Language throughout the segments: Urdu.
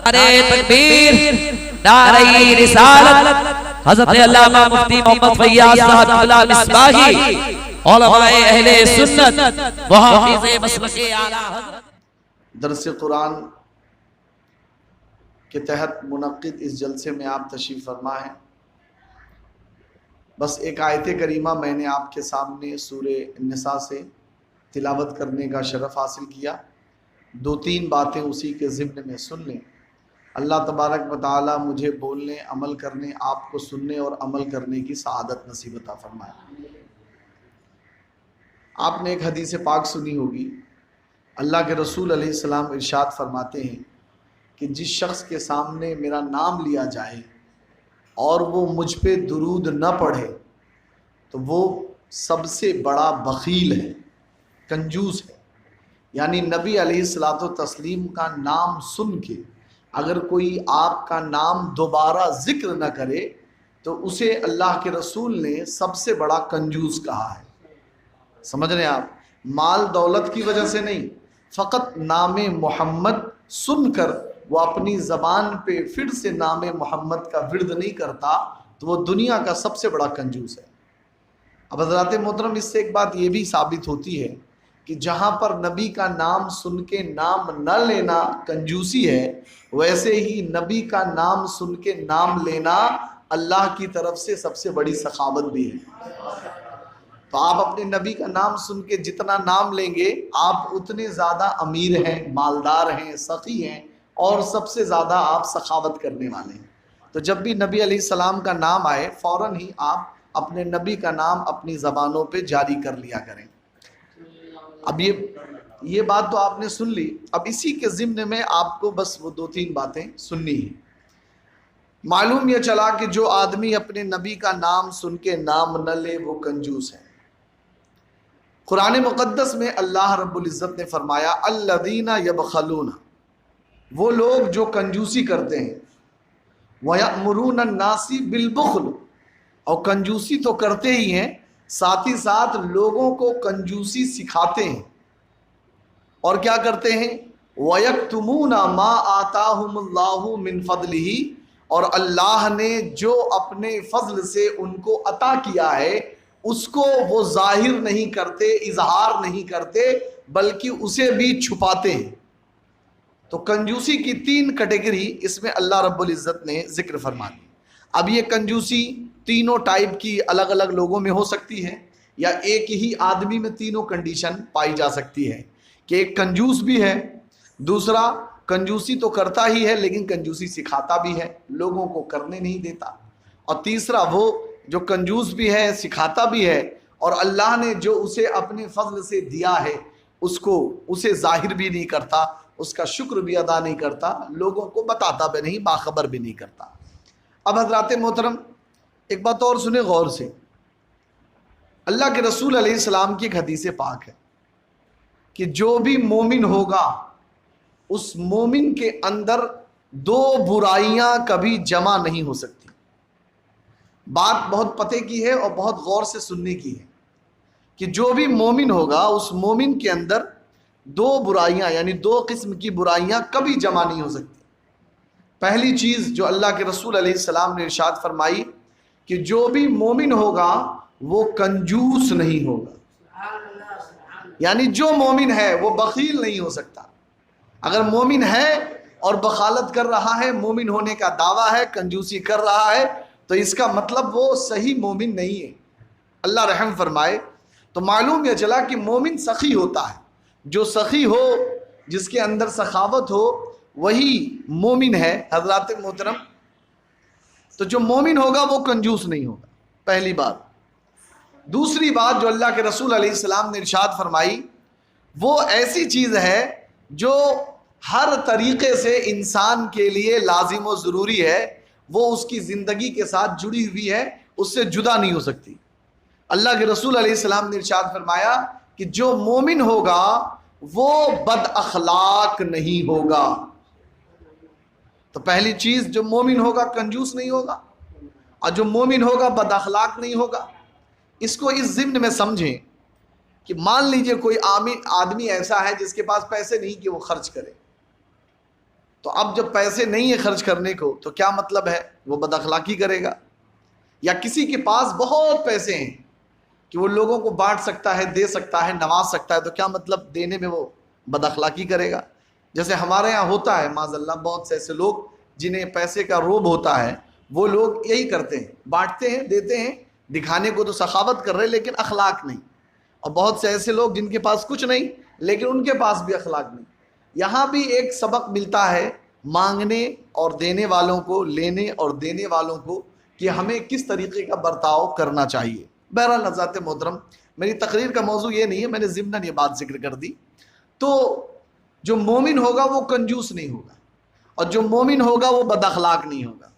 نعرہ تکبیر، نعرہ رسالت، حضرت علامہ مفتی محمد فیاض صاحب قلعہ مصباحی، علماء اہل سنت، محافظ مسلک اعلیٰ حضرت۔ درس قرآن کے تحت منعقد اس جلسے میں آپ تشریف فرما ہیں۔ بس ایک آیت کریمہ میں نے آپ کے سامنے سورہ النساء سے تلاوت کرنے کا شرف حاصل کیا، دو تین باتیں اسی کے ضمن میں سن لیں۔ اللہ تبارک و تعالی مجھے بولنے، عمل کرنے، آپ کو سننے اور عمل کرنے کی سعادت نصیب عطا فرمائے۔ آپ نے ایک حدیث پاک سنی ہوگی، اللہ کے رسول علیہ السلام ارشاد فرماتے ہیں کہ جس شخص کے سامنے میرا نام لیا جائے اور وہ مجھ پہ درود نہ پڑھے تو وہ سب سے بڑا بخیل ہے، کنجوس ہے۔ یعنی نبی علیہ الصلاۃ والتسلیم کا نام سن کے اگر کوئی آپ کا نام دوبارہ ذکر نہ کرے تو اسے اللہ کے رسول نے سب سے بڑا کنجوس کہا ہے۔ سمجھ رہے ہیں آپ؟ مال دولت کی وجہ سے نہیں، فقط نام محمد سن کر وہ اپنی زبان پہ پھر سے نام محمد کا ورد نہیں کرتا تو وہ دنیا کا سب سے بڑا کنجوس ہے۔ اب حضرات محترم، اس سے ایک بات یہ بھی ثابت ہوتی ہے کہ جہاں پر نبی کا نام سن کے نام نہ لینا کنجوسی ہے، ویسے ہی نبی کا نام سن کے نام لینا اللہ کی طرف سے سب سے بڑی سخاوت بھی ہے۔ تو آپ اپنے نبی کا نام سن کے جتنا نام لیں گے آپ اتنے زیادہ امیر ہیں، مالدار ہیں، سخی ہیں، اور سب سے زیادہ آپ سخاوت کرنے والے ہیں۔ تو جب بھی نبی علیہ السلام کا نام آئے فوراً ہی آپ اپنے نبی کا نام اپنی زبانوں پہ جاری کر لیا کریں۔ اب یہ بات تو آپ نے سن لی، اب اسی کے ضمن میں آپ کو بس وہ دو تین باتیں سننی ہیں۔ معلوم یہ چلا کہ جو آدمی اپنے نبی کا نام سن کے نام نہ لے وہ کنجوس ہے۔ قرآن مقدس میں اللہ رب العزت نے فرمایا الذین یبخلون، وہ لوگ جو کنجوسی کرتے ہیں، وَيَأْمُرُونَ النَّاسِ بِالْبُخْلِ، اور کنجوسی تو کرتے ہی ہیں، ساتھ ہی ساتھ لوگوں کو کنجوسی سکھاتے ہیں۔ اور کیا کرتے ہیں؟ وَيَكْتُمُونَ مَا آتَاهُمُ اللَّهُ مِنْ فَضْلِهِ، اور اللہ نے جو اپنے فضل سے ان کو عطا کیا ہے اس کو وہ ظاہر نہیں کرتے، اظہار نہیں کرتے، بلکہ اسے بھی چھپاتے ہیں۔ تو کنجوسی کی تین کیٹیگری اس میں اللہ رب العزت نے ذکر فرما دی۔ اب یہ کنجوسی تینوں ٹائپ کی الگ الگ لوگوں میں ہو سکتی ہے، یا ایک ہی آدمی میں تینوں کنڈیشن پائی جا سکتی ہے کہ ایک کنجوس بھی ہے، دوسرا کنجوسی تو کرتا ہی ہے لیکن کنجوسی سکھاتا بھی ہے، لوگوں کو کرنے نہیں دیتا، اور تیسرا وہ جو کنجوس بھی ہے، سکھاتا بھی ہے، اور اللہ نے جو اسے اپنے فضل سے دیا ہے اسے ظاہر بھی نہیں کرتا، اس کا شکر بھی ادا نہیں کرتا، لوگوں کو بتاتا بھی نہیں، باخبر بھی نہیں کرتا۔ اب حضرات محترم ایک بات اور سنیں غور سے، اللہ کے رسول علیہ السلام کی ایک حدیث پاک ہے کہ جو بھی مومن ہوگا اس مومن کے اندر دو برائیاں کبھی جمع نہیں ہو سکتی۔ بات بہت پتے کی ہے اور بہت غور سے سننے کی ہے کہ جو بھی مومن ہوگا اس مومن کے اندر دو برائیاں، یعنی دو قسم کی برائیاں کبھی جمع نہیں ہو سکتی۔ پہلی چیز جو اللہ کے رسول علیہ السلام نے ارشاد فرمائی کہ جو بھی مومن ہوگا وہ کنجوس نہیں ہوگا، یعنی جو مومن ہے وہ بخیل نہیں ہو سکتا۔ اگر مومن ہے اور بخالت کر رہا ہے، مومن ہونے کا دعویٰ ہے، کنجوسی کر رہا ہے، تو اس کا مطلب وہ صحیح مومن نہیں ہے، اللہ رحم فرمائے۔ تو معلوم یہ چلا کہ مومن سخی ہوتا ہے، جو سخی ہو، جس کے اندر سخاوت ہو، وہی مومن ہے حضرات محترم۔ تو جو مومن ہوگا وہ کنجوس نہیں ہوگا، پہلی بات۔ دوسری بات جو اللہ کے رسول علیہ السلام نے ارشاد فرمائی، وہ ایسی چیز ہے جو ہر طریقے سے انسان کے لیے لازم و ضروری ہے، وہ اس کی زندگی کے ساتھ جڑی ہوئی ہے، اس سے جدا نہیں ہو سکتی۔ اللہ کے رسول علیہ السلام نے ارشاد فرمایا کہ جو مومن ہوگا وہ بد اخلاق نہیں ہوگا۔ تو پہلی چیز، جو مومن ہوگا کنجوس نہیں ہوگا، اور جو مومن ہوگا بد اخلاق نہیں ہوگا۔ اس کو اس ضمن میں سمجھیں کہ مان لیجئے کوئی آدمی ایسا ہے جس کے پاس پیسے نہیں کہ وہ خرچ کرے، تو اب جب پیسے نہیں ہیں خرچ کرنے کو تو کیا مطلب ہے؟ وہ بد اخلاقی کرے گا. یا کسی کے پاس بہت پیسے ہیں کہ وہ لوگوں کو بانٹ سکتا ہے، دے سکتا ہے، نواز سکتا ہے، تو کیا مطلب دینے میں وہ بد اخلاقی کرے گا؟ جیسے ہمارے ہاں ہوتا ہے معاذ اللہ، بہت سے ایسے لوگ جنہیں پیسے کا روب ہوتا ہے، وہ لوگ یہی کرتے ہیں، بانٹتے ہیں، دیتے ہیں، دکھانے کو تو سخاوت کر رہے لیکن اخلاق نہیں. اور بہت سے ایسے لوگ جن کے پاس کچھ نہیں لیکن ان کے پاس بھی اخلاق نہیں. یہاں بھی ایک سبق ملتا ہے مانگنے اور دینے والوں کو، لینے اور دینے والوں کو، کہ ہمیں کس طریقے کا برتاؤ کرنا چاہیے. بہرحال حضرات محترم، میری تقریر کا موضوع یہ نہیں ہے، میں نے ضمناً یہ بات ذکر کر دی. تو جو مومن ہوگا وہ کنجوس نہیں ہوگا، اور جو مومن ہوگا وہ بد اخلاق نہیں ہوگا.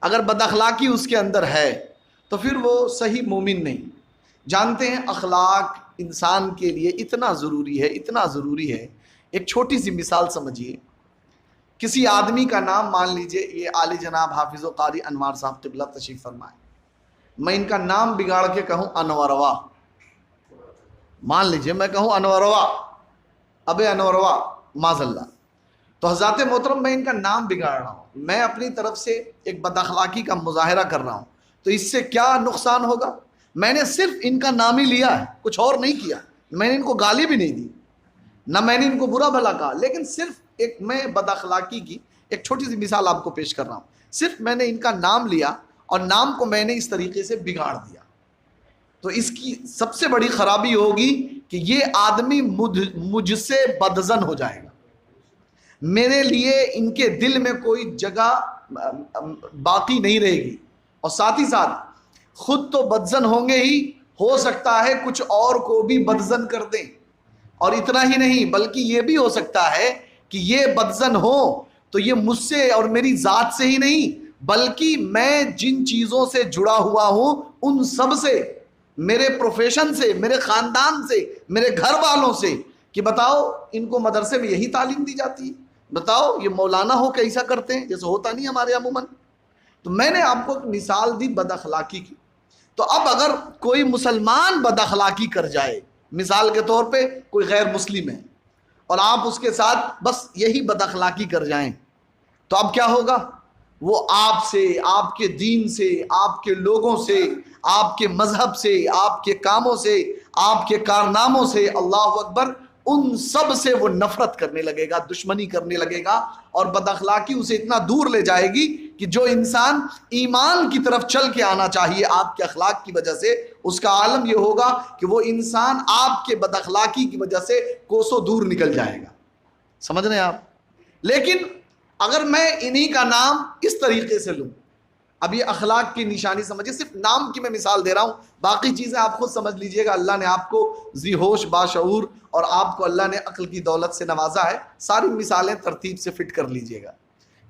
اگر بد اخلاقی اس کے اندر ہے تو پھر وہ صحیح مومن نہیں. جانتے ہیں اخلاق انسان کے لیے اتنا ضروری ہے، اتنا ضروری ہے. ایک چھوٹی سی مثال سمجھیے. کسی آدمی کا نام مان لیجئے، یہ عالی جناب حافظ و قاری انوار صاحب قبلہ تشریف فرمائے، میں ان کا نام بگاڑ کے کہوں انوروا، مان لیجئے میں کہوں انوروا، ابے انوروا، معاذ اللہ، تو حضرات محترم میں ان کا نام بگاڑ رہا ہوں، میں اپنی طرف سے ایک بد اخلاقی کا مظاہرہ کر رہا ہوں، تو اس سے کیا نقصان ہوگا؟ میں نے صرف ان کا نام ہی لیا ہے، کچھ اور نہیں کیا. میں نے ان کو گالی بھی نہیں دی، نہ میں نے ان کو برا بھلا کہا، لیکن صرف ایک میں بد اخلاقی کی ایک چھوٹی سی مثال آپ کو پیش کر رہا ہوں. صرف میں نے ان کا نام لیا اور نام کو میں نے اس طریقے سے بگاڑ دیا. تو اس کی سب سے بڑی خرابی ہوگی کہ یہ آدمی مجھ سے بدظن ہو جائے گا، میرے لیے ان کے دل میں کوئی جگہ باقی نہیں رہے گی، اور ساتھ ہی ساتھ خود تو بدظن ہوں گے ہی، ہو سکتا ہے کچھ اور کو بھی بدظن کر دیں. اور اتنا ہی نہیں بلکہ یہ بھی ہو سکتا ہے کہ یہ بدظن ہو تو یہ مجھ سے اور میری ذات سے ہی نہیں بلکہ میں جن چیزوں سے جڑا ہوا ہوں ان سب سے، میرے پروفیشن سے، میرے خاندان سے، میرے گھر والوں سے، کہ بتاؤ ان کو مدرسے میں یہی تعلیم دی جاتی ہے، بتاؤ یہ مولانا ہو کے ایسا کرتے ہیں، جیسے ہوتا نہیں ہمارے عموماً. تو میں نے آپ کو ایک مثال دی بد اخلاقی کی. تو اب اگر کوئی مسلمان بد اخلاقی کر جائے، مثال کے طور پہ کوئی غیر مسلم ہے اور آپ اس کے ساتھ بس یہی بد اخلاقی کر جائیں، تو اب کیا ہوگا؟ وہ آپ سے، آپ کے دین سے، آپ کے لوگوں سے، آپ کے مذہب سے، آپ کے کاموں سے، آپ کے کارناموں سے، اللہ اکبر، ان سب سے وہ نفرت کرنے لگے گا، دشمنی کرنے لگے گا. اور بد اخلاقی اسے اتنا دور لے جائے گی کہ جو انسان ایمان کی طرف چل کے آنا چاہیے آپ کے اخلاق کی وجہ سے، اس کا عالم یہ ہوگا کہ وہ انسان آپ کے بد اخلاقی کی وجہ سے کوسوں دور نکل جائے گا. سمجھ رہے ہیں آپ؟ لیکن اگر میں انہی کا نام اس طریقے سے لوں، اب یہ اخلاق کی نشانی سمجھے، صرف نام کی میں مثال دے رہا ہوں، باقی چیزیں آپ خود سمجھ لیجئے گا. اللہ نے آپ کو ذی ہوش باشعور اور آپ کو اللہ نے عقل کی دولت سے نوازا ہے. ساری مثالیں ترتیب سے فٹ کر لیجئے گا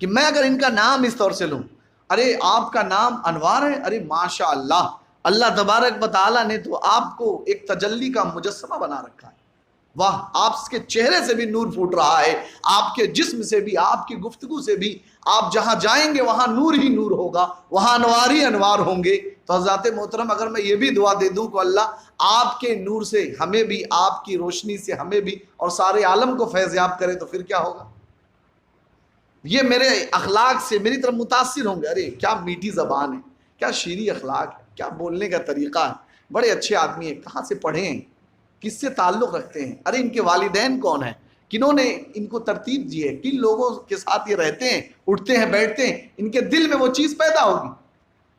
کہ میں اگر ان کا نام اس طور سے لوں، ارے آپ کا نام انوار ہے، ارے ماشاء اللہ، اللہ تبارک و تعالیٰ نے تو آپ کو ایک تجلی کا مجسمہ بنا رکھا ہے، واہ، آپ کے چہرے سے بھی نور پھوٹ رہا ہے، آپ کے جسم سے بھی، آپ کی گفتگو سے بھی، آپ جہاں جائیں گے وہاں نور ہی نور ہوگا، وہاں انوار ہی انوار ہوں گے. تو حضرات محترم اگر میں یہ بھی دعا دے دوں کہ اللہ آپ کے نور سے ہمیں بھی، آپ کی روشنی سے ہمیں بھی اور سارے عالم کو فیض یاب کرے، تو پھر کیا ہوگا؟ یہ میرے اخلاق سے میری طرف متاثر ہوں گے، ارے کیا میٹھی زبان ہے، کیا شیریں اخلاق ہے، کیا بولنے کا طریقہ ہے، بڑے اچھے آدمی ہیں، کہاں سے پڑھے ہیں، کس سے تعلق رکھتے ہیں، ارے ان کے والدین کون ہیں، کنہوں نے ان کو ترتیب دی ہے، کن لوگوں کے ساتھ یہ رہتے ہیں، اٹھتے ہیں، بیٹھتے ہیں، ان کے دل میں وہ چیز پیدا ہوگی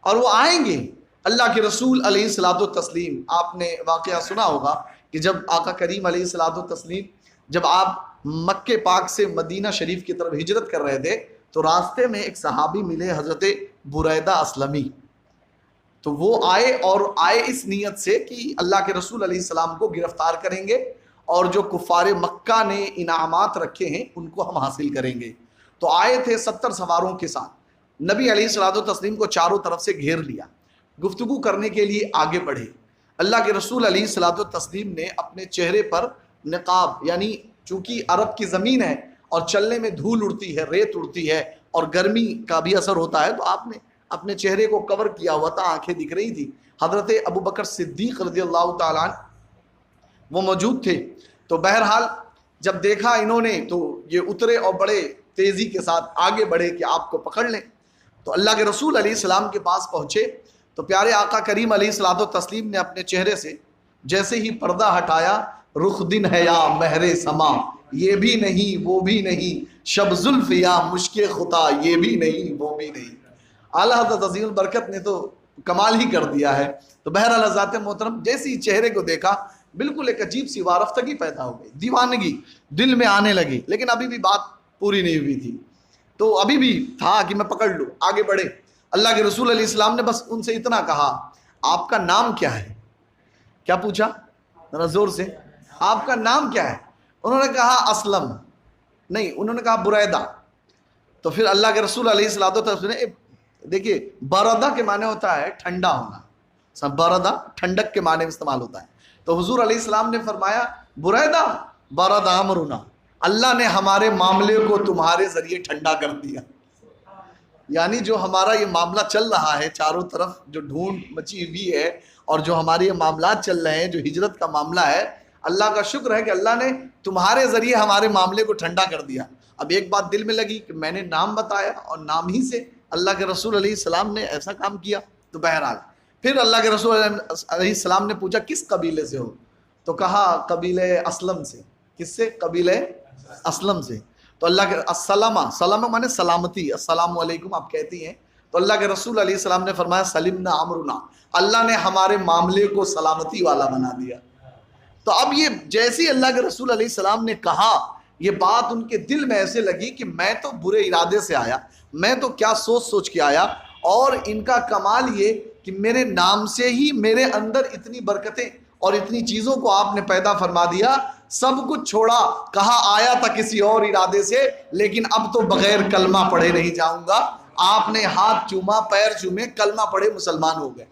اور وہ آئیں گے. اللہ کے رسول علیہ الصلوۃ والتسلیم، آپ نے واقعہ سنا ہوگا کہ جب آقا کریم علیہ الصلوۃ والتسلیم جب آپ مکہ پاک سے مدینہ شریف کی طرف ہجرت کر رہے تھے تو راستے میں ایک صحابی ملے، حضرت بریدہ اسلمی. تو وہ آئے اس نیت سے کہ اللہ کے رسول علیہ السلام کو گرفتار کریں گے اور جو کفار مکہ نے انعامات رکھے ہیں ان کو ہم حاصل کریں گے. تو آئے تھے 70 سواروں کے ساتھ. نبی علیہ الصلوۃ والتسلیم کو چاروں طرف سے گھیر لیا، گفتگو کرنے کے لیے آگے بڑھے. اللہ کے رسول علیہ الصلوۃ والتسلیم نے اپنے چہرے پر نقاب، یعنی چونکہ عرب کی زمین ہے اور چلنے میں دھول اڑتی ہے، ریت اڑتی ہے اور گرمی کا بھی اثر ہوتا ہے، تو آپ نے اپنے چہرے کو کور کیا ہوا تھا، آنکھیں دکھ رہی تھی. حضرت ابو بکر صدیق رضی اللہ تعالیٰ عنہ وہ موجود تھے. تو بہرحال جب دیکھا انہوں نے تو یہ اترے اور بڑے تیزی کے ساتھ آگے بڑھے کہ آپ کو پکڑ لیں۔ تو اللہ کے رسول علیہ السلام کے پاس پہنچے تو پیارے آقا کریم علیہ الصلوۃ والتسلیم نے اپنے چہرے سے جیسے ہی پردہ ہٹایا، رخ دن ہے یا مہر سما، یہ بھی نہیں وہ بھی نہیں، شب زلف یا مشک خطا، یہ بھی نہیں وہ بھی نہیں۔ اعلیٰ حضرت عظیم البرکت نے تو کمال ہی کر دیا ہے۔ تو بہرحال حضرات محترم جیسے ہی چہرے کو دیکھا بالکل ایک عجیب سی وارفتگی پیدا ہو گئی، دیوانگی دل میں آنے لگی، لیکن ابھی بھی بات پوری نہیں ہوئی تھی، تو ابھی بھی تھا کہ میں پکڑ لوں، آگے بڑھے۔ اللہ کے رسول علیہ السلام نے بس ان سے اتنا کہا، آپ کا نام کیا ہے؟ کیا پوچھا؟ ذرا زور سے، آپ کا نام کیا ہے؟ انہوں نے کہا اسلم، نہیں انہوں نے کہا بریدہ۔ تو پھر اللہ کے رسول علیہ السلام نے، دیکھیے بردہ کے معنی ہوتا ہے ٹھنڈا ہونا، بردہ ٹھنڈک کے معنی میں استعمال ہوتا ہے۔ تو حضور علیہ السلام نے فرمایا بریدہ بردہ امرنا، اللہ نے ہمارے معاملے کو تمہارے ذریعے ٹھنڈا کر دیا۔ یعنی جو ہمارا یہ معاملہ چل رہا ہے چاروں طرف، جو ڈھونڈ مچی ہوئی ہے اور جو ہمارے یہ معاملات چل رہے ہیں، جو ہجرت کا معاملہ ہے، اللہ کا شکر ہے کہ اللہ نے تمہارے ذریعے ہمارے معاملے کو ٹھنڈا کر دیا۔ اب ایک بات دل میں لگی کہ میں نے نام بتایا اور نام ہی سے اللہ کے رسول علیہ السلام نے ایسا کام کیا۔ تو بہرحال پھر اللہ کے رسول علیہ السلام نے پوچھا کس قبیلے سے ہو؟ تو کہا قبیلے اسلم سے۔ کس سے؟ قبیلے اسلم سے۔ تو اللہ کے سلامہ مانے سلامتی، السلام علیکم آپ کہتی ہیں۔ تو اللہ کے رسول علیہ السلام نے فرمایا سلمنا امرنا، اللہ نے ہمارے معاملے کو سلامتی والا بنا دیا۔ تو اب یہ جیسے اللہ کے رسول علیہ السلام نے کہا، یہ بات ان کے دل میں ایسے لگی کہ میں تو برے ارادے سے آیا، میں تو کیا سوچ کے آیا، اور ان کا کمال یہ کہ میرے نام سے ہی میرے اندر اتنی برکتیں اور اتنی چیزوں کو آپ نے پیدا فرما دیا۔ سب کچھ چھوڑا، کہا آیا تھا کسی اور ارادے سے، لیکن اب تو بغیر کلمہ پڑھے نہیں جاؤں گا۔ آپ نے ہاتھ چوما، پیر چومے، کلمہ پڑھے، مسلمان ہو گئے،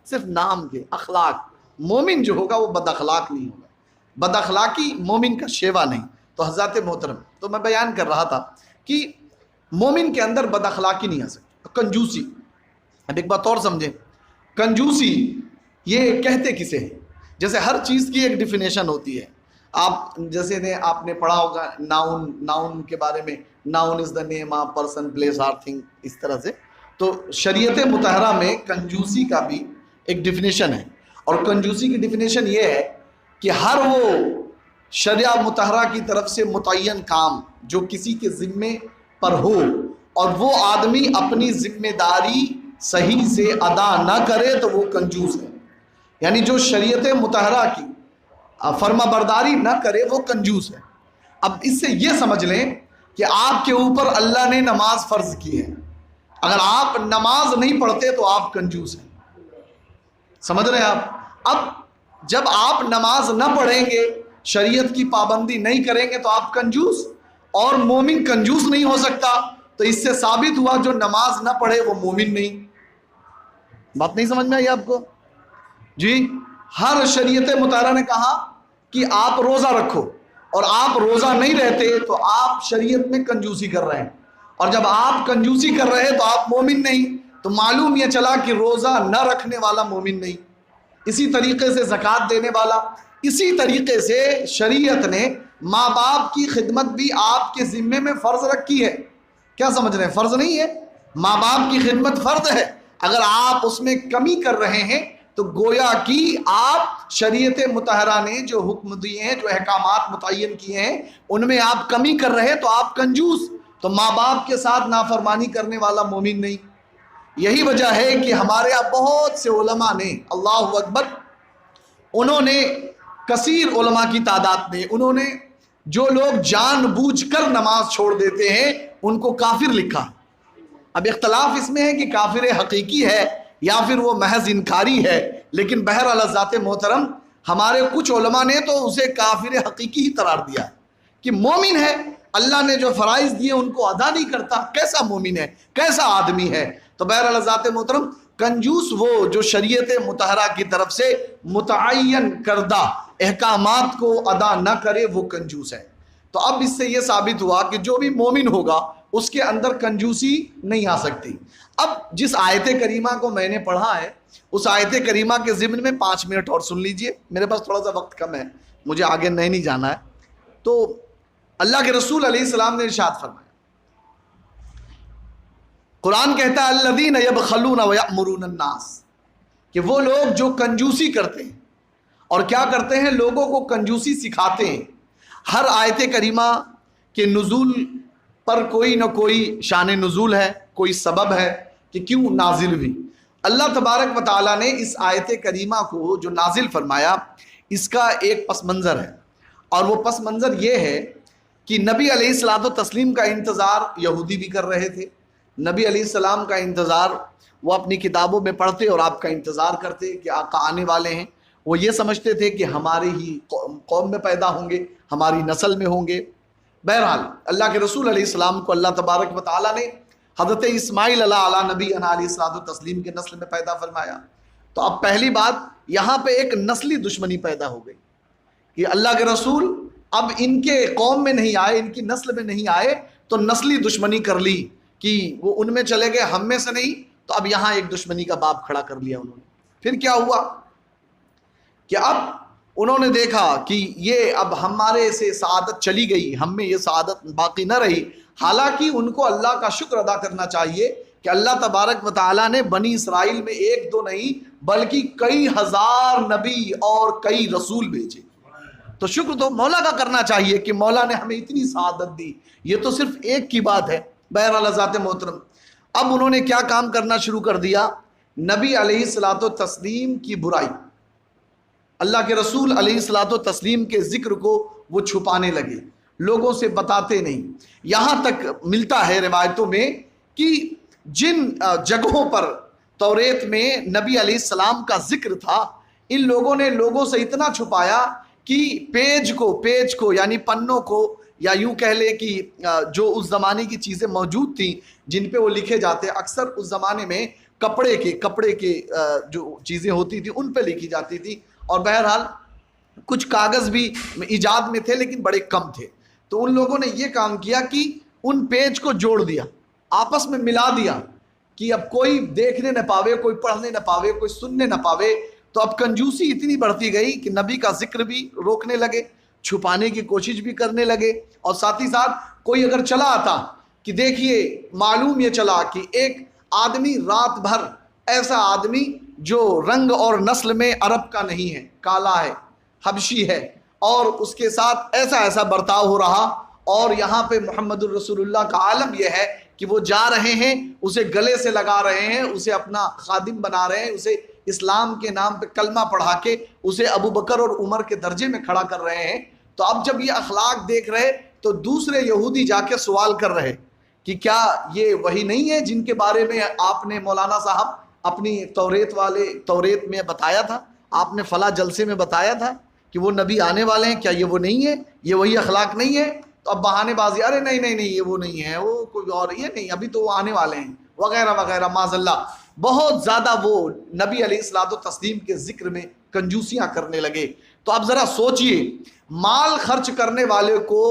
صرف نام کے۔ اخلاق، مومن جو ہوگا وہ بد اخلاق نہیں ہوگا، بد اخلاقی مومن کا شیوا نہیں۔ تو حضرات محترم، تو میں بیان کر رہا تھا کہ مومن کے اندر بد اخلاقی نہیں آ سکتی۔ کنجوسی، اب ایک بات اور سمجھیں، کنجوسی یہ کہتے کسے ہیں؟ جیسے ہر چیز کی ایک ڈیفینیشن ہوتی ہے۔ آپ جیسے آپ نے پڑھا ہوگا ناؤن کے بارے میں، noun is the name of person place or thing, اس طرح سے۔ تو شریعت مطہرہ میں کنجوسی کا بھی ایک ڈیفینیشن ہے، اور کنجوسی کی ڈیفینیشن یہ ہے کہ ہر وہ شریعہ مطہرہ کی طرف سے متعین کام جو کسی کے ذمے پر ہو اور وہ آدمی اپنی ذمہ داری صحیح سے ادا نہ کرے تو وہ کنجوس ہے۔ یعنی جو شریعت مطہرہ کی فرما برداری نہ کرے وہ کنجوس ہے۔ اب اس سے یہ سمجھ لیں کہ آپ کے اوپر اللہ نے نماز فرض کی ہے، اگر آپ نماز نہیں پڑھتے تو آپ کنجوس ہیں۔ سمجھ رہے ہیں آپ؟ اب جب آپ نماز نہ پڑھیں گے، شریعت کی پابندی نہیں کریں گے تو آپ کنجوس، اور مومن کنجوس نہیں ہو سکتا۔ تو اس سے ثابت ہوا جو نماز نہ پڑھے وہ مومن نہیں۔ بات نہیں سمجھ میں آئی آپ کو؟ جی، ہر شریعت مطہرہ نے کہا کہ آپ روزہ رکھو، اور آپ روزہ نہیں رہتے تو آپ شریعت میں کنجوسی کر رہے ہیں، اور جب آپ کنجوسی کر رہے ہیں تو آپ مومن نہیں۔ تو معلوم یہ چلا کہ روزہ نہ رکھنے والا مومن نہیں۔ اسی طریقے سے زکوٰۃ دینے والا، اسی طریقے سے شریعت نے ماں باپ کی خدمت بھی آپ کے ذمے میں فرض رکھی ہے۔ کیا سمجھ رہے ہیں؟ فرض نہیں ہے، ماں باپ کی خدمت فرض ہے۔ اگر آپ اس میں کمی کر رہے ہیں تو گویا کہ آپ شریعت مطہرہ نے جو حکم دیے ہیں، جو احکامات متعین کیے ہیں، ان میں آپ کمی کر رہے تو آپ کنجوس، تو ماں باپ کے ساتھ نافرمانی کرنے والا مومن نہیں۔ یہی وجہ ہے کہ ہمارے یہاں بہت سے علماء نے، اللہ اکبر، انہوں نے کثیر علماء کی تعداد میں، انہوں نے جو لوگ جان بوجھ کر نماز چھوڑ دیتے ہیں ان کو کافر لکھا۔ اب اختلاف اس میں ہے کہ کافر حقیقی ہے یا پھر وہ محض انکاری ہے، لیکن بہرحال ذات محترم ہمارے کچھ علماء نے تو اسے کافر حقیقی ہی قرار دیا ہے کہ مومن ہے، اللہ نے جو فرائض دیے ان کو ادا نہیں کرتا، کیسا مومن ہے، کیسا آدمی ہے۔ تو بہرحال ذات محترم، کنجوس وہ جو شریعت مطہرہ کی طرف سے متعین کردہ احکامات کو ادا نہ کرے وہ کنجوس ہے۔ تو اب اس سے یہ ثابت ہوا کہ جو بھی مومن ہوگا اس کے اندر کنجوسی نہیں آ سکتی۔ اب جس آیت کریمہ کو میں نے پڑھا ہے، اس آیت کریمہ کے ضمن میں 5 منٹ اور سن لیجئے، میرے پاس تھوڑا سا وقت کم ہے، مجھے آگے نہیں جانا ہے۔ تو اللہ کے رسول علیہ السلام نے ارشاد فرمایا قرآن کہتا ہے الذین یبخلون ویأمرون الناس، کہ وہ لوگ جو کنجوسی کرتے ہیں اور کیا کرتے ہیں، لوگوں کو کنجوسی سکھاتے ہیں۔ ہر آیت کریمہ کے نزول پر کوئی نہ کوئی شان نزول ہے، کوئی سبب ہے کہ کیوں نازل ہوئی۔ اللہ تبارک و تعالیٰ نے اس آیت کریمہ کو جو نازل فرمایا اس کا ایک پس منظر ہے، اور وہ پس منظر یہ ہے کہ نبی علیہ الصلوۃ والتسلیم کا انتظار یہودی بھی کر رہے تھے۔ نبی علیہ السلام کا انتظار وہ اپنی کتابوں میں پڑھتے اور آپ کا انتظار کرتے کہ آقا آنے والے ہیں۔ وہ یہ سمجھتے تھے کہ ہماری ہی قوم میں پیدا ہوں گے، ہماری نسل میں ہوں گے۔ بہرحال اللہ کے رسول علیہ السلام کو اللہ تبارک و تعالیٰ نے حضرت اسماعیل علیہ نبی علیہ الصلوۃ والتسلیم کے نسل میں پیدا فرمایا۔ تو اب پہلی بات یہاں پہ ایک نسلی دشمنی پیدا ہو گئی کہ اللہ کے رسول اب ان کے قوم میں نہیں آئے، ان کی نسل میں نہیں آئے، تو نسلی دشمنی کر لی کہ وہ ان میں چلے گئے، ہم میں سے نہیں، تو اب یہاں ایک دشمنی کا باب کھڑا کر لیا انہوں نے۔ پھر کیا ہوا کہ اب انہوں نے دیکھا کہ یہ اب ہمارے سے سعادت چلی گئی، ہم میں یہ سعادت باقی نہ رہی۔ حالانکہ ان کو اللہ کا شکر ادا کرنا چاہیے کہ اللہ تبارک و تعالیٰ نے بنی اسرائیل میں ایک دو نہیں بلکہ کئی ہزار نبی اور کئی رسول بھیجے۔ تو شکر تو مولا کا کرنا چاہیے کہ مولا نے ہمیں اتنی سعادت دی، یہ تو صرف ایک کی بات ہے۔ بہرحال ذات محترم، اب انہوں نے کیا کام کرنا شروع کر دیا، نبی علیہ الصلوۃ والتسلیم کی برائی، اللہ کے رسول علیہ الصلوۃ والتسلیم کے ذکر کو وہ چھپانے لگے، لوگوں سے بتاتے نہیں۔ یہاں تک ملتا ہے روایتوں میں کہ جن جگہوں پر توریت میں نبی علیہ السلام کا ذکر تھا، ان لوگوں نے لوگوں سے اتنا چھپایا کہ پیج کو یعنی پنوں کو، یا یوں کہہ لے کہ جو اس زمانے کی چیزیں موجود تھیں جن پہ وہ لکھے جاتے، اکثر اس زمانے میں کپڑے کے جو چیزیں ہوتی تھیں ان پہ لکھی جاتی تھی، اور بہرحال کچھ کاغذ بھی ایجاد میں تھے لیکن بڑے کم تھے۔ تو ان لوگوں نے یہ کام کیا کہ ان پیج کو جوڑ دیا، آپس میں ملا دیا کہ اب کوئی دیکھنے نہ پاوے، کوئی پڑھنے نہ پاوے، کوئی سننے نہ پاوے۔ تو اب کنجوسی اتنی بڑھتی گئی کہ نبی کا ذکر بھی روکنے لگے، چھپانے کی کوشش بھی کرنے لگے، اور ساتھ ہی ساتھ کوئی اگر چلا آتا کہ دیکھیے معلوم یہ چلا کہ ایک آدمی رات بھر، ایسا آدمی جو رنگ اور نسل میں عرب کا نہیں ہے، کالا ہے، حبشی ہے، اور اس کے ساتھ ایسا برتاؤ ہو رہا، اور یہاں پہ محمد الرسول اللہ کا عالم یہ ہے کہ وہ جا رہے ہیں، اسے گلے سے لگا رہے ہیں، اسے اپنا خادم بنا رہے ہیں، اسے اسلام کے نام پہ کلمہ پڑھا کے اسے ابو بکر اور عمر کے درجے میں کھڑا کر رہے ہیں۔ تو اب جب یہ اخلاق دیکھ رہے تو دوسرے یہودی جا کے سوال کر رہے کہ کیا یہ وہی نہیں ہے جن کے بارے میں آپ نے مولانا صاحب اپنی توریت میں بتایا تھا، آپ نے فلاں جلسے میں بتایا تھا کہ وہ نبی آنے والے ہیں، کیا یہ وہ نہیں ہے، یہ وہی اخلاق نہیں ہے؟ تو اب بہانے بازی، ارے نہیں یہ وہ نہیں ہے، وہ کوئی اور، یہ نہیں، ابھی تو وہ آنے والے ہیں، وغیرہ وغیرہ، معاذ اللہ۔ بہت زیادہ وہ نبی علیہ الصلوۃ والتسلیم کے ذکر میں کنجوسیاں کرنے لگے۔ تو اب ذرا سوچئے، مال خرچ کرنے والے کو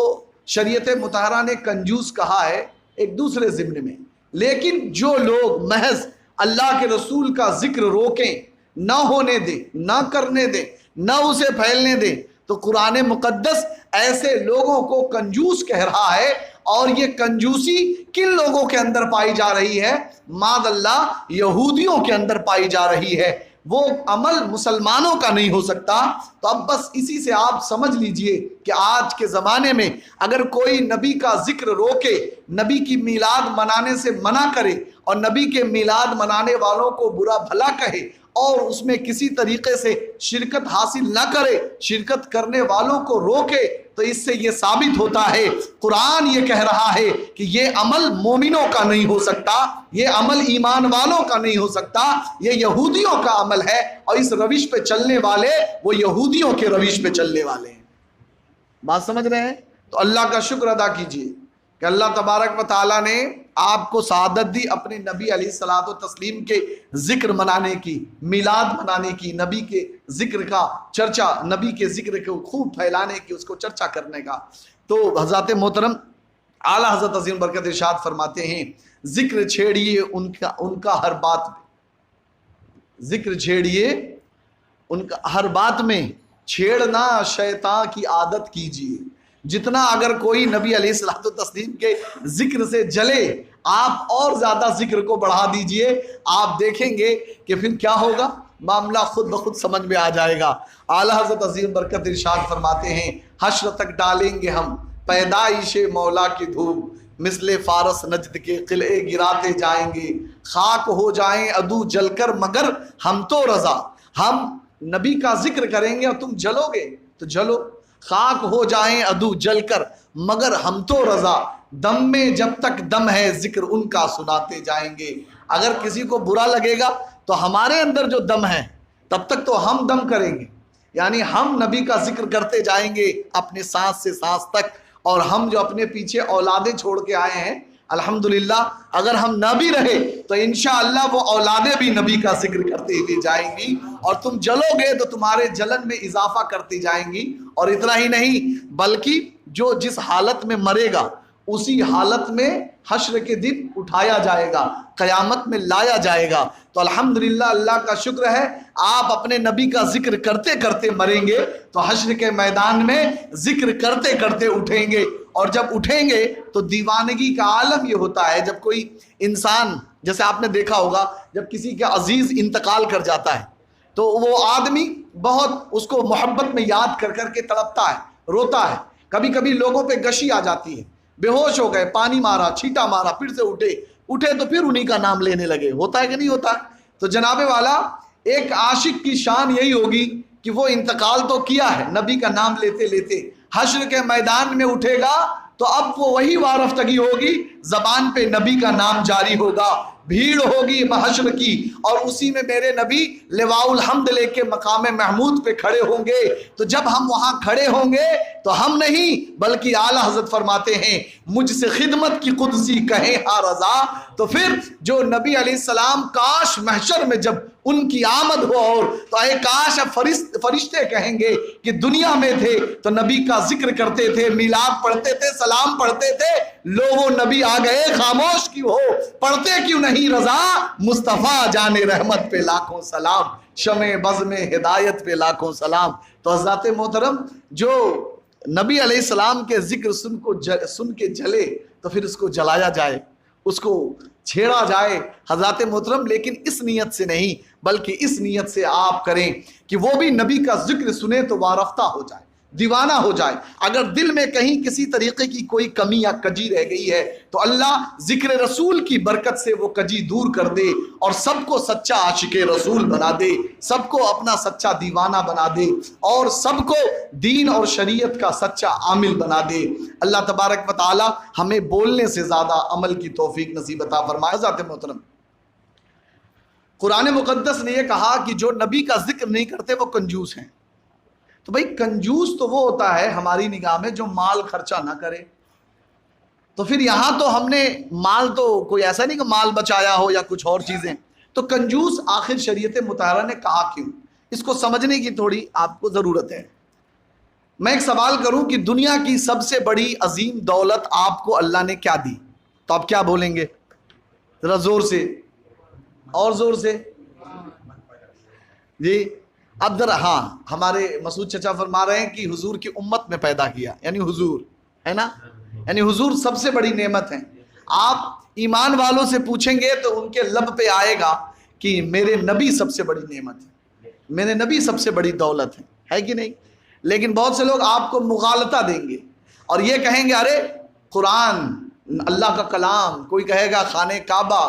شریعت مطہرہ نے کنجوس کہا ہے ایک دوسرے ضمن میں، لیکن جو لوگ محض اللہ کے رسول کا ذکر روکیں، نہ ہونے دیں، نہ کرنے دیں، نہ اسے پھیلنے دیں، تو قرآن مقدس ایسے لوگوں کو کنجوس کہہ رہا ہے۔ اور یہ کنجوسی کن لوگوں کے اندر پائی جا رہی ہے؟ معاذ اللہ یہودیوں کے اندر پائی جا رہی ہے۔ وہ عمل مسلمانوں کا نہیں ہو سکتا۔ تو اب بس اسی سے آپ سمجھ لیجئے کہ آج کے زمانے میں اگر کوئی نبی کا ذکر روکے، نبی کی میلاد منانے سے منع کرے، اور نبی کے میلاد منانے والوں کو برا بھلا کہے، اور اس میں کسی طریقے سے شرکت حاصل نہ کرے، شرکت کرنے والوں کو روکے، تو اس سے یہ ثابت ہوتا ہے، قرآن یہ کہہ رہا ہے کہ یہ عمل مومنوں کا نہیں ہو سکتا، یہ عمل ایمان والوں کا نہیں ہو سکتا، یہ یہودیوں کا عمل ہے، اور اس روش پہ چلنے والے وہ یہودیوں کے روش پہ چلنے والے ہیں۔ بات سمجھ رہے ہیں؟ تو اللہ کا شکر ادا کیجئے کہ اللہ تبارک و تعالیٰ نے آپ کو سعادت دی اپنے نبی علیہ الصلوۃ والتسلیم کے ذکر منانے کی، میلاد منانے کی، نبی کے ذکر کا چرچا، نبی کے ذکر کو خوب پھیلانے کی، اس کو چرچا کرنے کا۔ تو حضرات محترم اعلیٰ حضرت عظیم برکت ارشاد فرماتے ہیں، ذکر چھیڑیے ان کا ہر بات میں، ذکر چھیڑیے ان کا ہر بات میں، چھیڑنا شیطان کی عادت کیجیے، جتنا اگر کوئی نبی علیہ الصلوۃ والتسلیم کے ذکر سے جلے آپ اور زیادہ ذکر کو بڑھا دیجئے, آپ دیکھیں گے کہ پھر کیا ہوگا, معاملہ خود بخود سمجھ میں آ جائے گا. اعلیٰ حضرت عظیم برکت ارشاد فرماتے ہیں حشر تک ڈالیں گے ہم پیدائش مولا کی دھوپ, مثل فارس نجد کے قلعے گراتے جائیں گے, خاک ہو جائیں عدو جل کر مگر ہم تو رضا. ہم نبی کا ذکر کریں گے اور تم جلو گے تو جلو, خاک ہو جائیں عدو جل کر مگر ہم تو رضا. دم میں جب تک دم ہے ذکر ان کا سناتے جائیں گے. اگر کسی کو برا لگے گا تو ہمارے اندر جو دم ہے تب تک تو ہم دم کریں گے, یعنی ہم نبی کا ذکر کرتے جائیں گے اپنے سانس سے سانس تک. اور ہم جو اپنے پیچھے اولادیں چھوڑ کے آئے ہیں الحمدللہ, اگر ہم نہ بھی رہے تو انشاءاللہ وہ اولادیں بھی نبی کا ذکر کرتے ہوئے جائیں گی, اور تم جلو گے تو تمہارے جلن میں اضافہ کرتی جائیں گی. اور اتنا ہی نہیں بلکہ جو جس حالت میں مرے گا اسی حالت میں حشر کے دن اٹھایا جائے گا, قیامت میں لایا جائے گا. تو الحمدللہ اللہ کا شکر ہے آپ اپنے نبی کا ذکر کرتے کرتے مریں گے تو حشر کے میدان میں ذکر کرتے کرتے اٹھیں گے. اور جب اٹھیں گے تو دیوانگی کا عالم یہ ہوتا ہے, جب کوئی انسان, جیسے آپ نے دیکھا ہوگا جب کسی کا عزیز انتقال کر جاتا ہے تو وہ آدمی بہت اس کو محبت میں یاد کر کر کے تڑپتا ہے, روتا ہے. کبھی کبھی لوگوں پہ غشی آ جاتی ہے, بے ہوش ہو گئے, پانی مارا, چھینٹا مارا, پھر سے اٹھے تو پھر انہی کا نام لینے لگے. ہوتا ہے کہ نہیں ہوتا؟ تو جناب والا ایک عاشق کی شان یہی ہوگی کہ وہ انتقال تو کیا ہے, نبی کا نام لیتے لیتے حشر کے میدان میں اٹھے گا تو اب وہ وہی وارفتگی ہوگی, زبان پہ نبی کا نام جاری ہوگا, بھیڑ ہوگی محشر کی, اور اسی میں میرے نبی لواء الحمد لے کے مقام محمود پہ کھڑے ہوں گے. تو جب ہم وہاں کھڑے ہوں گے تو ہم نہیں بلکہ اعلیٰ حضرت فرماتے ہیں مجھ سے خدمت کی قدسی کہیں ہاں رضا. تو پھر جو نبی علیہ السلام کاش محشر میں جب ان کی آمد ہو, اور تو اے کاش فرشتے کہیں گے کہ دنیا میں تھے تو نبی کا ذکر کرتے تھے, میلاد پڑھتے تھے, سلام پڑھتے تھے, لوگوں نبی آ گئے خاموش کیوں ہو, پڑھتے کیوں نہیں رضا, مصطفیٰ جان رحمت پہ لاکھوں سلام, شمع بزم ہدایت پہ لاکھوں سلام. تو حضرات محترم جو نبی علیہ السلام کے ذکر سن کے جلے تو پھر اس کو جلایا جائے, اس کو چھیڑا جائے حضرات محترم, لیکن اس نیت سے نہیں بلکہ اس نیت سے آپ کریں کہ وہ بھی نبی کا ذکر سنے تو وارفتہ ہو جائے, دیوانہ ہو جائے. اگر دل میں کہیں کسی طریقے کی کوئی کمی یا کجی رہ گئی ہے تو اللہ ذکر رسول کی برکت سے وہ کجی دور کر دے اور سب کو سچا عاشق رسول بنا دے, سب کو اپنا سچا دیوانہ بنا دے, اور سب کو دین اور شریعت کا سچا عامل بنا دے. اللہ تبارک و تعالی ہمیں بولنے سے زیادہ عمل کی توفیق نصیب عطا فرمائے. ذات محترم قرآن مقدس نے یہ کہا کہ جو نبی کا ذکر نہیں کرتے وہ کنجوس ہیں. تو بھائی کنجوس تو وہ ہوتا ہے ہماری نگاہ میں جو مال خرچہ نہ کرے. تو پھر یہاں تو ہم نے مال تو کوئی ایسا نہیں کہ مال بچایا ہو یا کچھ اور چیزیں, تو کنجوس آخر شریعت مطہرہ نے کہا کیوں, اس کو سمجھنے کی تھوڑی آپ کو ضرورت ہے. میں ایک سوال کروں کہ دنیا کی سب سے بڑی عظیم دولت آپ کو اللہ نے کیا دی, تو آپ کیا بولیں گے؟ ذرا زور سے, اور زور سے جی. اب ذرا, ہاں ہمارے مسعود چچا فرما رہے ہیں کہ حضور کی امت میں پیدا کیا, یعنی حضور ہے نا, یعنی حضور سب سے بڑی نعمت ہے. آپ ایمان والوں سے پوچھیں گے تو ان کے لب پہ آئے گا کہ میرے نبی سب سے بڑی نعمت ہے, میرے نبی سب سے بڑی دولت ہے کہ نہیں. لیکن بہت سے لوگ آپ کو مغالطہ دیں گے اور یہ کہیں گے ارے قرآن اللہ کا کلام, کوئی کہے گا خانہ کعبہ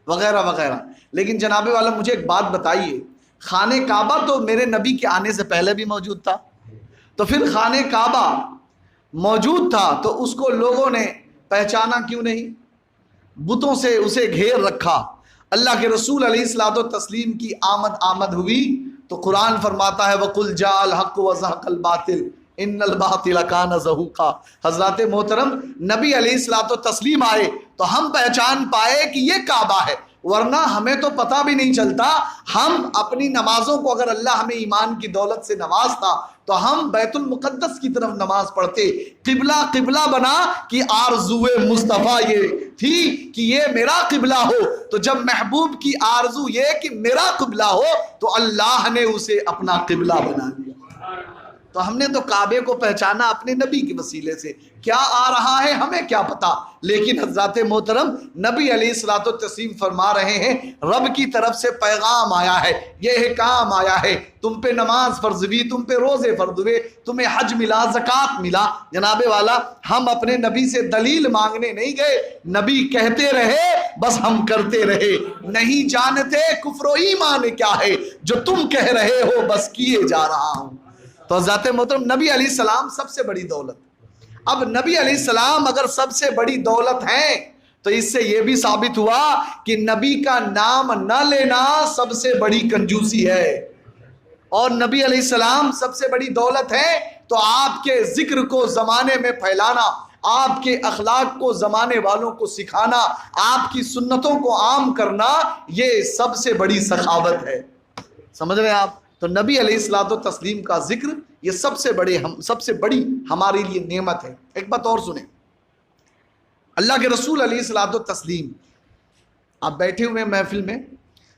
وغیرہ وغیرہ. لیکن جناب والا مجھے ایک بات بتائیے, خانہ کعبہ تو میرے نبی کے آنے سے پہلے بھی موجود تھا, تو پھر خانہ کعبہ موجود تھا تو اس کو لوگوں نے پہچانا کیوں نہیں؟ بتوں سے اسے گھیر رکھا. اللہ کے رسول علیہ الصلوۃ والتسلیم کی آمد ہوئی تو قرآن فرماتا ہے وَقُلْ جَاءَ الْحَقُّ وَزَهَقَ الْبَاطِلُ إِنَّ الْبَاطِلَ كَانَ زَهُوقًا. حضرات محترم نبی علیہ الصلوۃ والتسلیم آئے تو ہم پہچان پائے کہ یہ کعبہ ہے, ورنہ ہمیں تو پتہ بھی نہیں چلتا. ہم اپنی نمازوں کو اگر اللہ ہمیں ایمان کی دولت سے نوازتا تو ہم بیت المقدس کی طرف نماز پڑھتے. قبلہ بنا کہ آرزو مصطفیٰ یہ تھی کہ یہ میرا قبلہ ہو, تو جب محبوب کی آرزو یہ کہ میرا قبلہ ہو تو اللہ نے اسے اپنا قبلہ بنا دیا. تو ہم نے تو کعبے کو پہچانا اپنے نبی کے وسیلے سے، کیا آ رہا ہے ہمیں کیا پتا، لیکن حضرات محترم نبی علیہ الصلوۃ والتسلیم فرما رہے ہیں رب کی طرف سے پیغام آیا ہے، یہ احکام آیا ہے، تم پہ نماز فرض ہوئی، تم پہ روزے فرض ہوئے، تمہیں حج ملا، زکوٰۃ ملا۔ جناب والا ہم اپنے نبی سے دلیل مانگنے نہیں گئے، نبی کہتے رہے بس ہم کرتے رہے، نہیں جانتے کفر و ایمان کیا ہے، جو تم کہہ رہے ہو بس کیے جا رہا ہوں۔ تو حضرات محترم نبی علیہ السلام سب سے بڑی دولت، اب نبی علیہ السلام اگر سب سے بڑی دولت ہیں تو اس سے یہ بھی ثابت ہوا کہ نبی کا نام نہ لینا سب سے بڑی کنجوسی ہے، اور نبی علیہ السلام سب سے بڑی دولت ہے تو آپ کے ذکر کو زمانے میں پھیلانا، آپ کے اخلاق کو زمانے والوں کو سکھانا، آپ کی سنتوں کو عام کرنا، یہ سب سے بڑی سخاوت ہے۔ سمجھ رہے ہیں آپ؟ تو نبی علیہ الصلوۃ والتسلیم کا ذکر یہ سب سے بڑی ہمارے لیے نعمت ہے۔ ایک بات اور سنیں، اللہ کے رسول علیہ الصلوۃ والتسلیم، آپ بیٹھے ہوئے محفل میں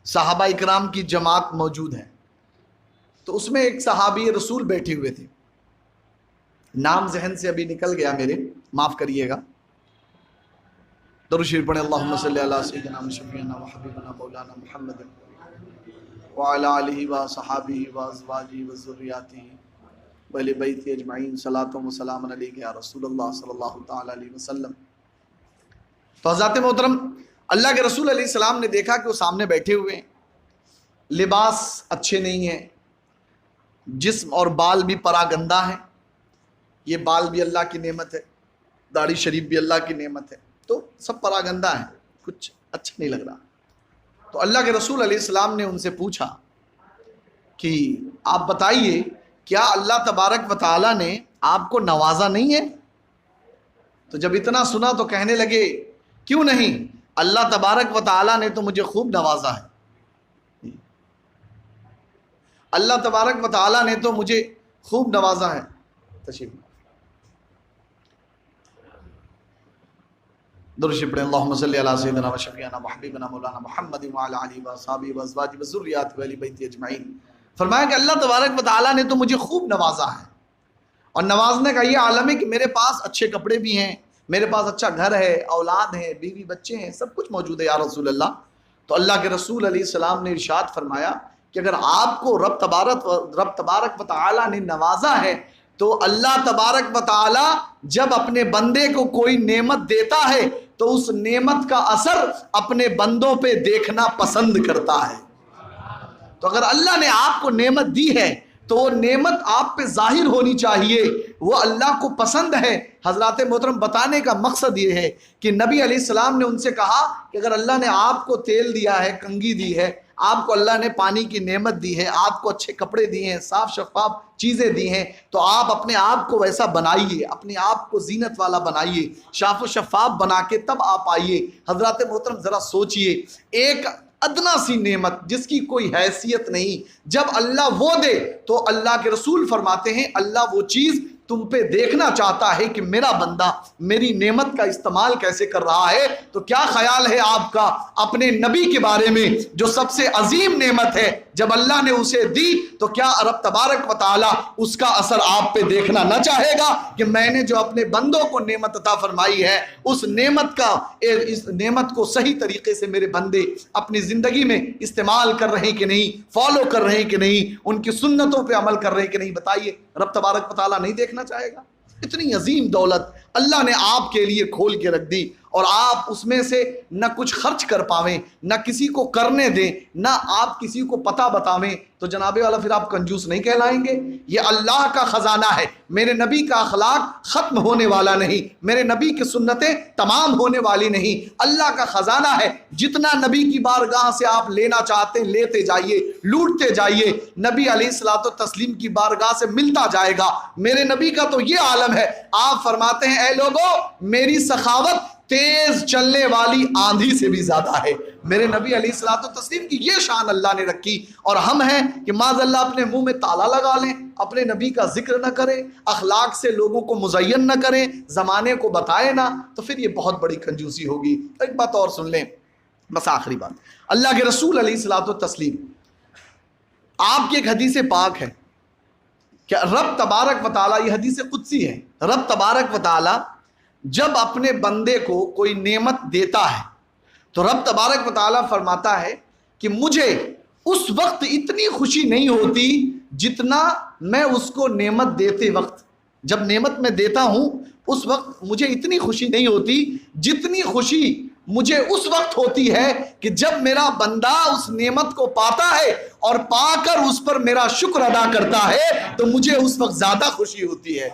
صحابہ اکرام کی جماعت موجود ہے، تو اس میں ایک صحابی رسول بیٹھے ہوئے تھے، نام ذہن سے ابھی نکل گیا میرے، معاف کریے گا، درود شریف پڑھیں، اللہم صلی علی سیدنا شفیعنا و حبیبنا مولانا محمد وعلی آلہ و صحابہ و ازواجہ و ذریاتہ و اہل بیتہ اجمعین، صلاۃ و سلام علیک یا رسول اللہ صلی اللہ تعالی علیہ وسلم۔ تو حضرات محترم اللہ کے رسول علیہ السلام نے دیکھا کہ وہ سامنے بیٹھے ہوئے ہیں، لباس اچھے نہیں ہیں، جسم اور بال بھی پراگندہ ہیں، یہ بال بھی اللہ کی نعمت ہے، داڑھی شریف بھی اللہ کی نعمت ہے، تو سب پراگندہ ہیں، کچھ اچھا نہیں لگ رہا۔ تو اللہ کے رسول علیہ السلام نے ان سے پوچھا کہ آپ بتائیے کیا اللہ تبارک و تعالیٰ نے آپ کو نوازا نہیں ہے؟ تو جب اتنا سنا تو کہنے لگے کیوں نہیں، اللہ تبارک و تعالیٰ نے تو مجھے خوب نوازا ہے، اللہ تبارک و تعالیٰ نے تو مجھے خوب نوازا ہے۔ تشریف درود شریف پڑھیں، اللہم صلی علی سیدنا و شفیعنا و حبیبنا مولانا محمد وعلی آلہ و اصحابہ و ازواجہ و ذریاتہ و اہل بیتہ اجمعین۔ فرمایا کہ اللہ تبارک و تعالیٰ نے تو مجھے خوب نوازا ہے، اور نوازنے کا یہ عالم ہے کہ میرے پاس اچھے کپڑے بھی ہیں، میرے پاس اچھا گھر ہے، اولاد ہے، بیوی بچے ہیں، سب کچھ موجود ہے یا رسول اللہ۔ تو اللہ کے رسول علیہ السلام نے ارشاد فرمایا کہ اگر آپ کو رب تبارک و تعالیٰ نے نوازا ہے تو اللہ تبارک و تعالیٰ جب اپنے بندے کو کوئی نعمت دیتا ہے تو اس نعمت کا اثر اپنے بندوں پہ دیکھنا پسند کرتا ہے۔ تو اگر اللہ نے آپ کو نعمت دی ہے تو وہ نعمت آپ پہ ظاہر ہونی چاہیے، وہ اللہ کو پسند ہے۔ حضرات محترم بتانے کا مقصد یہ ہے کہ نبی علیہ السلام نے ان سے کہا کہ اگر اللہ نے آپ کو تیل دیا ہے، کنگھی دی ہے، آپ کو اللہ نے پانی کی نعمت دی ہے، آپ کو اچھے کپڑے دیے ہیں، صاف شفاف چیزیں دی ہیں، تو آپ اپنے آپ کو ویسا بنائیے، اپنے آپ کو زینت والا بنائیے، شاف و شفاف بنا کے تب آپ آئیے۔ حضرات محترم ذرا سوچئے، ایک ادنا سی نعمت جس کی کوئی حیثیت نہیں، جب اللہ وہ دے تو اللہ کے رسول فرماتے ہیں اللہ وہ چیز تم پہ دیکھنا چاہتا ہے کہ میرا بندہ میری نعمت کا استعمال کیسے کر رہا ہے۔ تو کیا خیال ہے آپ کا اپنے نبی کے بارے میں جو سب سے عظیم نعمت ہے، جب اللہ نے اسے دی تو کیا رب تبارک و تعالیٰ اس کا اثر آپ پہ دیکھنا نہ چاہے گا کہ میں نے جو اپنے بندوں کو نعمت عطا فرمائی ہے اس نعمت کو صحیح طریقے سے میرے بندے اپنی زندگی میں استعمال کر رہے ہیں کہ نہیں، فالو کر رہے ہیں کہ نہیں، ان کی سنتوں پہ عمل کر رہے ہیں کہ نہیں؟ بتائیے، رب تبارک و تعالیٰ نہیں دیکھنا چاہے گا؟ اتنی عظیم دولت اللہ نے آپ کے لیے کھول کے رکھ دی، اور آپ اس میں سے نہ کچھ خرچ کر پاویں، نہ کسی کو کرنے دیں، نہ آپ کسی کو پتہ بتاویں، تو جناب والا پھر آپ کنجوس نہیں کہلائیں گے؟ یہ اللہ کا خزانہ ہے، میرے نبی کا اخلاق ختم ہونے والا نہیں، میرے نبی کی سنتیں تمام ہونے والی نہیں، اللہ کا خزانہ ہے، جتنا نبی کی بارگاہ سے آپ لینا چاہتے ہیں لیتے جائیے، لوٹتے جائیے، نبی علیہ الصلوۃ والتسلیم کی بارگاہ سے ملتا جائے گا۔ میرے نبی کا تو یہ عالم ہے، آپ فرماتے ہیں اے لوگو میری سخاوت تیز چلنے والی آندھی سے بھی زیادہ ہے۔ میرے نبی علیہ الصلوۃ والتسلیم کی یہ شان اللہ نے رکھی، اور ہم ہیں کہ معاذ اللہ اپنے منہ میں تالا لگا لیں، اپنے نبی کا ذکر نہ کریں، اخلاق سے لوگوں کو مزین نہ کریں، زمانے کو بتائیں نہ، تو پھر یہ بہت بڑی کنجوسی ہوگی۔ ایک بات اور سن لیں، بس آخری بات، اللہ کے رسول علیہ الصلوۃ والتسلیم، آپ کی ایک حدیث پاک ہے، کہ رب تبارک و تعالیٰ، یہ حدیث قدسی ہے، رب تبارک و تعالیٰ جب اپنے بندے کو کوئی نعمت دیتا ہے تو رب تبارک و تعالیٰ فرماتا ہے کہ مجھے اس وقت اتنی خوشی نہیں ہوتی جتنا میں اس کو نعمت دیتے وقت، جب نعمت میں دیتا ہوں اس وقت مجھے اتنی خوشی نہیں ہوتی جتنی خوشی مجھے اس وقت ہوتی ہے کہ جب میرا بندہ اس نعمت کو پاتا ہے اور پا کر اس پر میرا شکر ادا کرتا ہے تو مجھے اس وقت زیادہ خوشی ہوتی ہے۔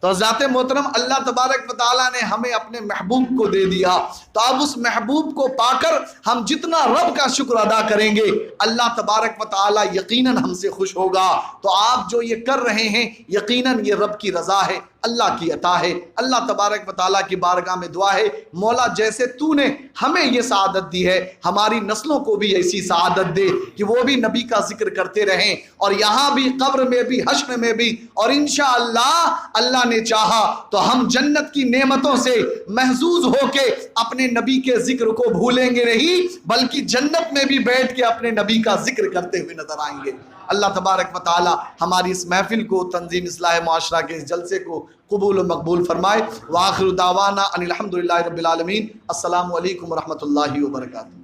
تو ذات محترم اللہ تبارک و تعالیٰ نے ہمیں اپنے محبوب کو دے دیا، تو اب اس محبوب کو پا کر ہم جتنا رب کا شکر ادا کریں گے اللہ تبارک و تعالیٰ یقیناً ہم سے خوش ہوگا۔ تو آپ جو یہ کر رہے ہیں یقیناً یہ رب کی رضا ہے، اللہ کی عطا ہے۔ اللہ تبارک و تعالیٰ کی بارگاہ میں دعا ہے، مولا جیسے تو نے ہمیں یہ سعادت دی ہے ہماری نسلوں کو بھی ایسی سعادت دے کہ وہ بھی نبی کا ذکر کرتے رہیں، اور یہاں بھی قبر میں بھی حشر میں بھی، اور انشاءاللہ اللہ نے چاہا تو ہم جنت کی نعمتوں سے محظوظ ہو کے اپنے نبی کے ذکر کو بھولیں گے نہیں، بلکہ جنت میں بھی بیٹھ کے اپنے نبی کا ذکر کرتے ہوئے نظر آئیں گے۔ اللہ تبارک و تعالی ہماری اس محفل کو، تنظیم اصلاح معاشرہ کے اس جلسے کو قبول و مقبول فرمائے۔ وآخر دعوانا ان الحمدللہ رب العالمین۔ السلام علیکم ورحمۃ اللہ وبرکاتہ۔